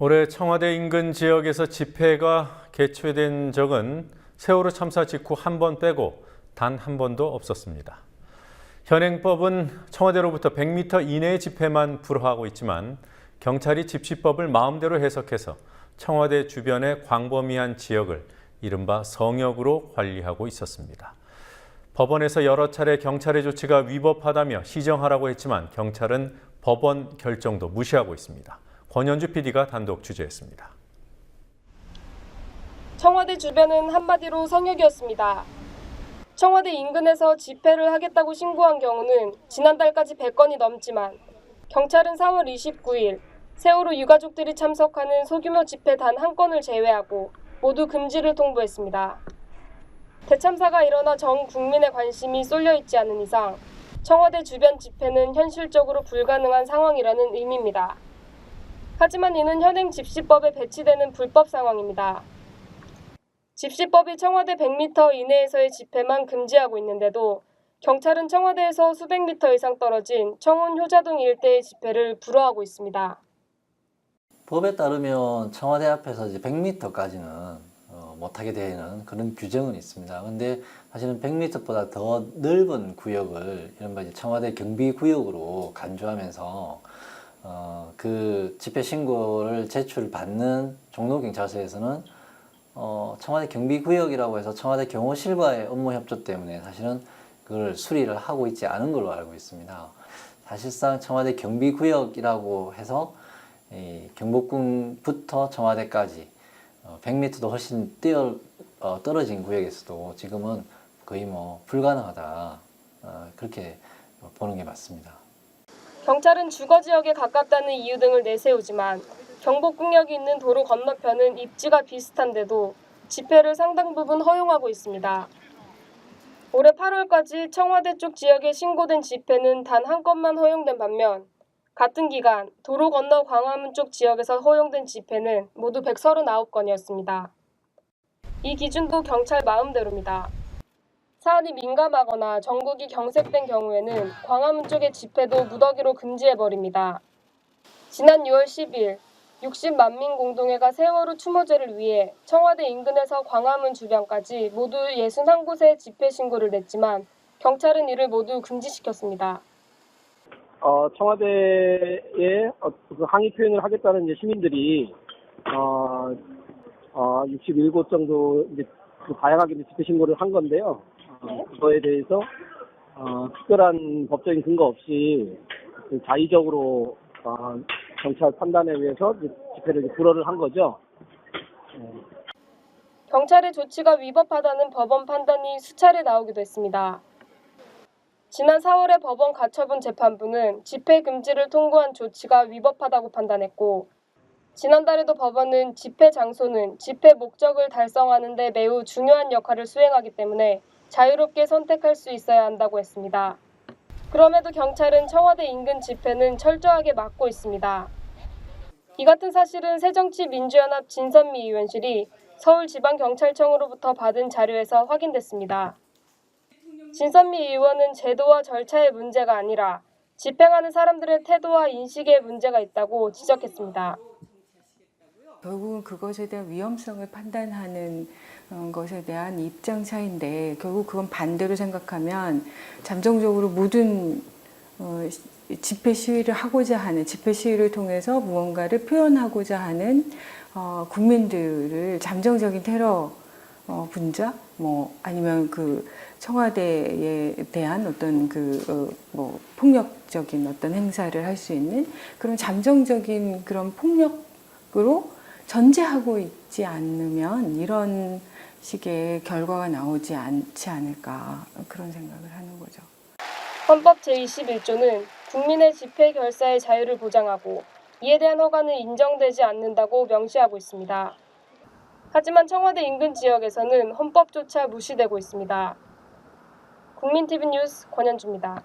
올해 청와대 인근 지역에서 집회가 개최된 적은 세월호 참사 직후 한 번 빼고 단 한 번도 없었습니다. 현행법은 청와대로부터 100m 이내의 집회만 불허하고 있지만 경찰이 집시법을 마음대로 해석해서 청와대 주변의 광범위한 지역을 이른바 성역으로 관리하고 있었습니다. 법원에서 여러 차례 경찰의 조치가 위법하다며 시정하라고 했지만 경찰은 법원 결정도 무시하고 있습니다. 권현주 PD가 단독 취재했습니다. 청와대 주변은 한마디로 성역이었습니다. 청와대 인근에서 집회를 하겠다고 신고한 경우는 지난달까지 100건이 넘지만 경찰은 4월 29일 세월호 유가족들이 참석하는 소규모 집회 단 한 건을 제외하고 모두 금지를 통보했습니다. 대참사가 일어나 전 국민의 관심이 쏠려 있지 않은 이상 청와대 주변 집회는 현실적으로 불가능한 상황이라는 의미입니다. 하지만 이는 현행 집시법에 배치되는 불법 상황입니다. 집시법이 청와대 100m 이내에서의 집회만 금지하고 있는데도 경찰은 청와대에서 수백 미터 이상 떨어진 청운 효자동 일대의 집회를 불허하고 있습니다. 법에 따르면 청와대 앞에서 이제 100m까지는 못하게 되는 그런 규정은 있습니다. 근데 사실은 100m보다 더 넓은 구역을 이른바 이제 청와대 경비구역으로 간주하면서 그 집회 신고를 제출받는 종로경찰서에서는 청와대 경비구역이라고 해서 청와대 경호실과의 업무 협조 때문에 사실은 그걸 수리를 하고 있지 않은 걸로 알고 있습니다. 사실상 청와대 경비구역이라고 해서 경복궁부터 청와대까지 100m도 훨씬 떨어진 구역에서도 지금은 거의 불가능하다, 그렇게 보는 게 맞습니다. 경찰은 주거 지역에 가깝다는 이유 등을 내세우지만 경복궁역이 있는 도로 건너편은 입지가 비슷한데도 집회를 상당 부분 허용하고 있습니다. 올해 8월까지 청와대 쪽 지역에 신고된 집회는 단 한 건만 허용된 반면 같은 기간 도로 건너 광화문 쪽 지역에서 허용된 집회는 모두 139건이었습니다. 이 기준도 경찰 마음대로입니다. 사안이 민감하거나 전국이 경색된 경우에는 광화문 쪽의 집회도 무더기로 금지해버립니다. 지난 6월 10일 60만 민 공동회가 세월호 추모제를 위해 청와대 인근에서 광화문 주변까지 모두 61곳에 집회 신고를 냈지만 경찰은 이를 모두 금지시켰습니다. 청와대에 항의 표현을 하겠다는 이제 시민들이 61곳 정도 이제 다양하게 집회 신고를 한 건데요. 그거에 대해서 특별한 법적인 근거 없이 자의적으로 경찰 판단에 의해서 집회를 불허를 한 거죠. 경찰의 조치가 위법하다는 법원 판단이 수차례 나오기도 했습니다. 지난 4월에 법원 가처분 재판부는 집회 금지를 통고한 조치가 위법하다고 판단했고 지난달에도 법원은 집회 장소는 집회 목적을 달성하는 데 매우 중요한 역할을 수행하기 때문에 자유롭게 선택할 수 있어야 한다고 했습니다. 그럼에도 경찰은 청와대 인근 집회는 철저하게 막고 있습니다. 이 같은 사실은 새정치민주연합 진선미 의원실이 서울지방경찰청으로부터 받은 자료에서 확인됐습니다. 진선미 의원은 제도와 절차의 문제가 아니라 집행하는 사람들의 태도와 인식에 문제가 있다고 지적했습니다. 결국은 그것에 대한 위험성을 판단하는 것에 대한 입장 차이인데 결국 그건 반대로 생각하면 잠정적으로 모든 집회 시위를 하고자 하는 집회 시위를 통해서 무언가를 표현하고자 하는 국민들을 잠정적인 테러 분자 아니면 그 청와대에 대한 어떤 폭력적인 어떤 행사를 할 수 있는 그런 잠정적인 그런 폭력으로 전제하고 있지 않으면 이런 식의 결과가 나오지 않지 않을까 그런 생각을 하는 거죠. 헌법 제21조는 국민의 집회 결사의 자유를 보장하고 이에 대한 허가는 인정되지 않는다고 명시하고 있습니다. 하지만 청와대 인근 지역에서는 헌법조차 무시되고 있습니다. 국민TV 뉴스 권현주입니다.